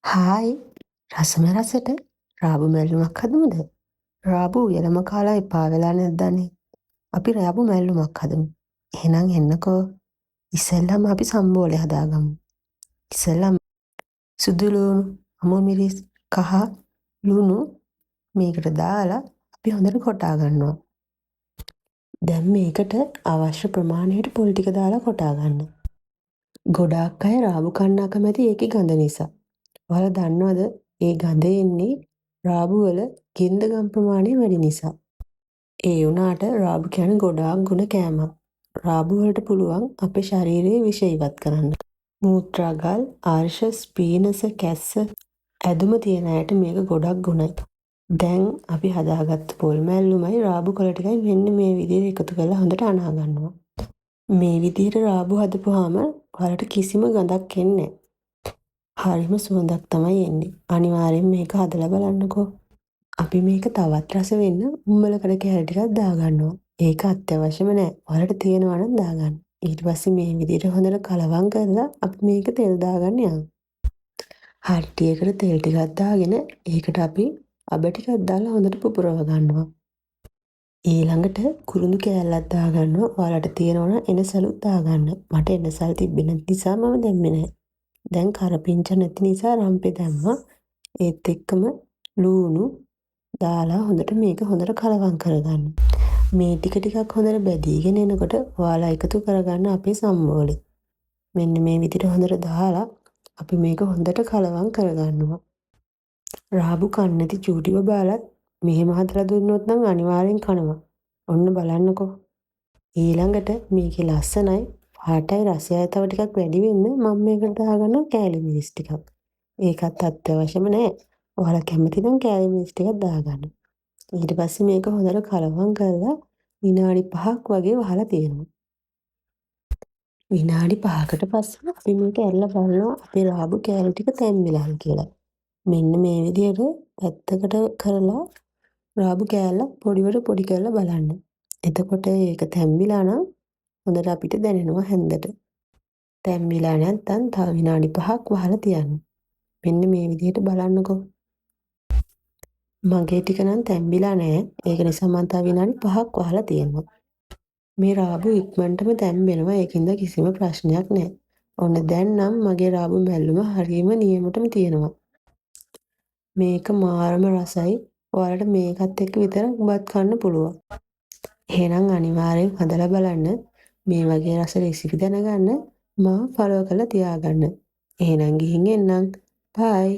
Hi රසම රසට රාබු මැල්ලුමක් හදමුද? රාබු උයලම කාලා එපා වෙලා නැද්ද අනේ? අපි රාබු මැල්ලුමක් හදමු. එහෙනම් එන්නකෝ. ඉස්සෙල්ලාම අපි සම්බෝලේ හදාගමු. ඉස්සෙල්ලාම සුදු ලුණු, අමු මිරිස්, කහ ලුණු මේකට දාලා අපි හොඳට කොටා ගන්නවා. දැන් මේකට අවශ්‍ය ප්‍රමාණයට පොල් ටික දාලා කොටා ගන්න. ගොඩාක් අය රාබු කන්න අකමැති ඒකේ ගඳ නිසා. ඔයාලා දන්නවද ඒ ගඳ එන්නේ රාබු වල ගින්දගම් ප්‍රමාණය වැඩි නිසා. ඒ වුණාට රාබු කියන්නේ ගොඩාක් ගුණ කෑමක්. රාබු වලට පුළුවන් අපේ ශරීරයේ විෂ ඉවත් කරන්න. මූත්‍රාගල්, ආර්ෂස්, පීනස, කැස්ස ඇදුම තියෙන අයට මේක ගොඩක් ගුණයි. දැන් අපි හදාගත්ත පොල් මැල්ලුමයි රාබු කොළ ටිකයි මෙන්න මේ විදිහට එකතු කරලා හොඳට අනා ගන්නවා. මේ විදිහට රාබු හදපුවාම ඔයාලට කිසිම ගඳක් එන්නේ නැහැ. හරිම සුවඳක් තමයි එන්නේ. අනිවාර්යෙන් මේක හදලා බලන්නකෝ. අපි මේක තවත් රස වෙන්න උම්මලකඩ කෑලි ටිකක් දාගන්නවා. ඒක අත්‍යවශ්‍යම නෑ. ඔයාලට තියෙනවා නම් දාගන්න. ඊට පස්සේ මේ විදිහට හොඳට කලවම් කරලා අපි මේක තෙල් දාගන්න යනවා. හට්ටියකට තෙල් ටිකක් දාගෙන ඒකට අපි අබ ටිකක් දාලා හොඳට පුපුරව ගන්නවා. ඊළඟට කුරුඳු කෑල්ලක් දාගන්නවා. ඔයාලට තියෙනවා නම් එනසලුත් දාගන්න. මට එනසල් තිබෙන නිසා මම දැම්මේ නෑ. දැන් කරපිංච නැති නිසා රම්පේ දැම්මා. ඒත් එක්කම ලූණු දාලා හොඳට මේක හොඳට කලවම් කරගන්න. මේ ටික ටිකක් හොඳට බැදීගෙන එනකොට ඔයාලා එකතු කරගන්න අපේ සම්බෝලේ. මෙන්න මේ විදිහට හොඳට දාලා අපි මේක හොඳට කලවම් කරගන්නවා. රාබු කන්නේ නැති චූටි බබාලත් මෙහෙම හදලා දුන්නොත් නම් අනිවාර්යෙන් කනවා. ඔන්න බලන්නකෝ. ඊළඟට මේකේ ලස්සනයි පාටයි රසයයි තව ටිකක් වැඩි වෙන්න මම මේකට දාගන්නවා කෑලි මිරිස් ටිකක්. ඒකත් අත්‍යවශ්‍යම නෑ. ඔයාලා කැමති නම් කෑලි මිරිස් ටිකක් දාගන්න. ඊට පස්සේ මේක හොඳට කලවම් කරලා විනාඩි 5ක් වගේ වහලා තියෙනවා. විනාඩි 5කට පස්සේ අපි මේක ඇරලා බලනවා අපේ රාබු කෑලි ටික තැම්බිලාද කියලා. මෙන්න මේ විදිහට පැත්තකට කරලා රාබු කෑල්ල පොඩි කරලා බලන්න. එතකොට ඒක තැම්බිලා නම් හොඳට අපිට දැනෙනවා හැන්දට. තැම්බිලා නැත්නම් තව විනාඩි 5ක් වහලා තියන්න. මෙන්න මේ විදිහට බලන්නකෝ. මගේ ටික නම් තැම්බිලා නැහැ. ඒක නිසා මම තව විනාඩි 5ක් වහලා තියෙනවා. මේ රාබු ඉක්මනටම තැම්බෙනවා. ඒකින්ද කිසිම ප්‍රශ්නයක් නැහැ. ඔන්න දැන් නම් මගේ රාබු මැල්ලුම හරියම නියමටම තියෙනවා. මේක මාරම රසයි. ඔයාලට මේකත් එක්ක විතරක් බත් කන්න පුළුවන්. එහෙනම් අනිවාර්යෙන් හදලා බලන්න. මේ වගේ රස රෙසිපි දැනගන්න මාව ෆලෝ කරලා තියාගන්න. එහෙනම් ගිහින් එන්නම්. බයි.